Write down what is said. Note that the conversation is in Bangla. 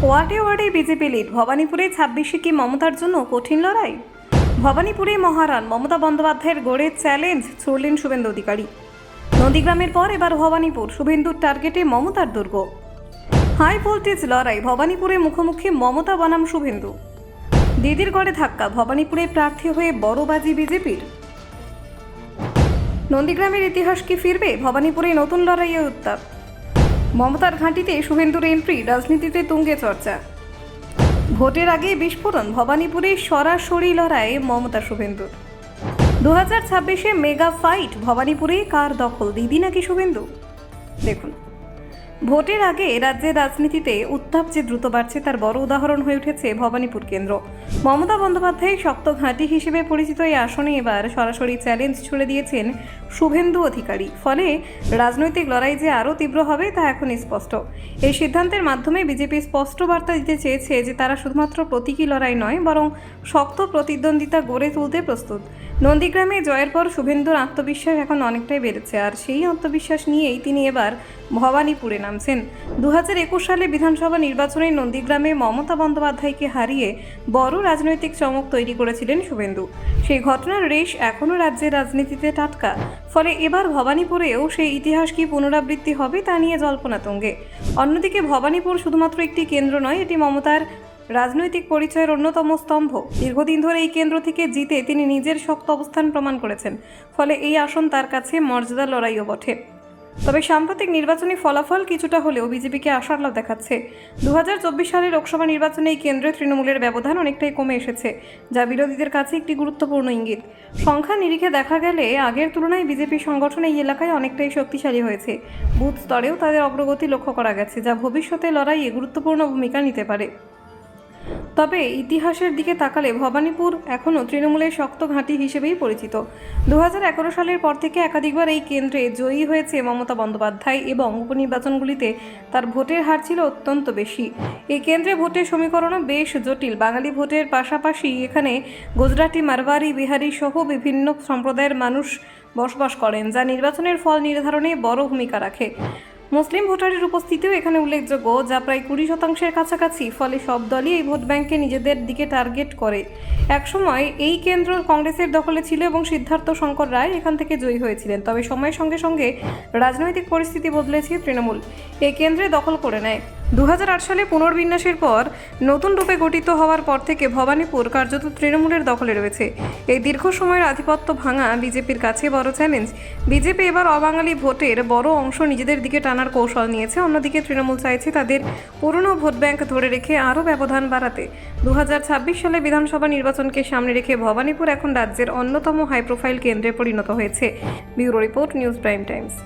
ওয়ার্ডে ওয়ার্ডে বিজেপি লিড। ভবানীপুরে 26শে কি মমতার জন্য কঠিন লড়াই? ভবানীপুরে মহারান মমতা বন্দ্যোপাধ্যায়ের গড়ে চ্যালেঞ্জ ছুড়লেন শুভেন্দু অধিকারী। নন্দীগ্রামের পর এবার ভবানীপুর, শুভেন্দুর টার্গেটে মমতার দুর্গ। হাই ভোল্টেজ লড়াই, ভবানীপুরে মুখোমুখি মমতা বনাম শুভেন্দু। দিদির গড়ে ধাক্কা, ভবানীপুরে প্রার্থী হয়ে বড় বাজি বিজেপির। নন্দীগ্রামের ইতিহাস কি ফিরবে? ভবানীপুরে নতুন লড়াইয়ে উত্তাপ। মমতার ঘাঁটিতে শুভেন্দুর এন্ট্রি, রাজনীতিতে তুঙ্গে চর্চা। ভোটের আগে বিস্ফোরণ, ভবানীপুরে সরাসরি লড়াই মমতা শুভেন্দুর। 2026-এ মেগা ফাইট, ভবানীপুরে কার দখল, দিদি নাকি শুভেন্দু? দেখুন, ভোটের আগে রাজ্যের রাজনীতিতে উত্তাপ যে দ্রুত বাড়ছে তার বড় উদাহরণ হয়ে উঠেছে ভবানীপুর কেন্দ্র। মমতা বন্দ্যোপাধ্যায় শক্ত ঘাঁটি হিসেবে পরিচিত এই আসনে এবার সরাসরি চ্যালেঞ্জ ছুড়ে দিয়েছেন শুভেন্দু অধিকারী। ফলে রাজনৈতিক লড়াই যে আরও তীব্র হবে তা এখন স্পষ্ট। এই সিদ্ধান্তের মাধ্যমে বিজেপি স্পষ্ট বার্তা দিতে চেয়েছে যে তারা শুধুমাত্র প্রতীকী লড়াই নয়, বরং শক্ত প্রতিদ্বন্দ্বিতা গড়ে তুলতে প্রস্তুত। নন্দীগ্রামে জয়ের পর শুভেন্দুর আত্মবিশ্বাস এখন অনেকটাই বেড়েছে, আর সেই আত্মবিশ্বাস নিয়েই তিনি এবার ভবানীপুরে নামছেন। 2021 সালে বিধানসভা নির্বাচনে নন্দীগ্রামে মমতা বন্দ্যোপাধ্যায়কে হারিয়ে বড় রাজনৈতিক চমক তৈরি করেছিলেন শুভেন্দু। সেই ঘটনার রেশ এখনও রাজ্যের রাজনীতিতে টাটকা। ফলে এবার ভবানীপুরেও সেই ইতিহাস কি পুনরাবৃত্তি হবে তা নিয়ে জল্পনা তুঙ্গে। অন্যদিকে ভবানীপুর শুধুমাত্র একটি কেন্দ্র নয়, এটি মমতার রাজনৈতিক পরিচয়ের অন্যতম স্তম্ভ। দীর্ঘদিন ধরে এই কেন্দ্র থেকে জিতে তিনি নিজের শক্ত অবস্থান প্রমাণ করেছেন। ফলে এই আসন তার কাছে মর্যাদার লড়াইও বটে। তবে সাম্প্রতিক নির্বাচনী ফলাফল কিছুটা হলেও বিজেপিকে আশার আলো দেখাচ্ছে। 2024 সালের লোকসভা নির্বাচনে এই কেন্দ্রে তৃণমূলের ব্যবধান অনেকটাই কমে এসেছে, যা বিরোধীদের কাছে একটি গুরুত্বপূর্ণ ইঙ্গিত। সংখ্যা নিরিখে দেখা গেলে আগের তুলনায় বিজেপি সংগঠন এই এলাকায় অনেকটাই শক্তিশালী হয়েছে। বুথ স্তরেও তাদের অগ্রগতি লক্ষ্য করা গেছে, যা ভবিষ্যতে লড়াইয়ে গুরুত্বপূর্ণ ভূমিকা নিতে পারে। তবে ইতিহাসের দিকে তাকালে ভবানীপুর এখনও তৃণমূলের শক্ত ঘাঁটি হিসেবেই পরিচিত। 2011 সালের পর থেকে একাধিকবার এই কেন্দ্রে জয়ী হয়েছে মমতা বন্দ্যোপাধ্যায় এবং উপনির্বাচনগুলিতে তার ভোটের হার ছিল অত্যন্ত বেশি। এই কেন্দ্রে ভোটের সমীকরণও বেশ জটিল। বাঙালি ভোটের পাশাপাশি এখানে গুজরাটি, মারওয়ারি, বিহারি সহ বিভিন্ন সম্প্রদায়ের মানুষ বসবাস করেন, যা নির্বাচনের ফল নির্ধারণে বড় ভূমিকা রাখে। মুসলিম ভোটারের উপস্থিতিও এখানে উল্লেখযোগ্য, যা প্রায় 20% কাছাকাছি। ফলে সব দলই এই ভোট ব্যাংককে নিজেদের দিকে টার্গেট করে। একসময় এই কেন্দ্র কংগ্রেসের দখলে ছিল এবং সিদ্ধার্থ শঙ্কর রায় এখান থেকে জয়ী হয়েছিলেন। তবে সময়ের সঙ্গে সঙ্গে রাজনৈতিক পরিস্থিতি বদলেছে, তৃণমূল এই কেন্দ্রে দখল করে নেয়। 2008 সালে পুনর্বিন্যাসের পর নতুন রূপে গঠিত হওয়ার পর থেকে ভবানীপুর কার্যত তৃণমূলের দখলে রয়েছে। এই দীর্ঘ সময়ের আধিপত্য ভাঙা বিজেপির কাছে বড় চ্যালেঞ্জ। বিজেপি এবার অবাঙালি ভোটের বড় অংশ নিজেদের দিকে টানার কৌশল নিয়েছে। অন্যদিকে তৃণমূল চাইছে তাদের পুরনো ভোট ব্যাংক ধরে রেখে আরও ব্যবধান বাড়াতে। 2026 সালে বিধানসভা নির্বাচনকে সামনে রেখে ভবানীপুর এখন রাজ্যের অন্যতম হাই প্রোফাইল কেন্দ্রে পরিণত হয়েছে। Bureau report, news prime Times.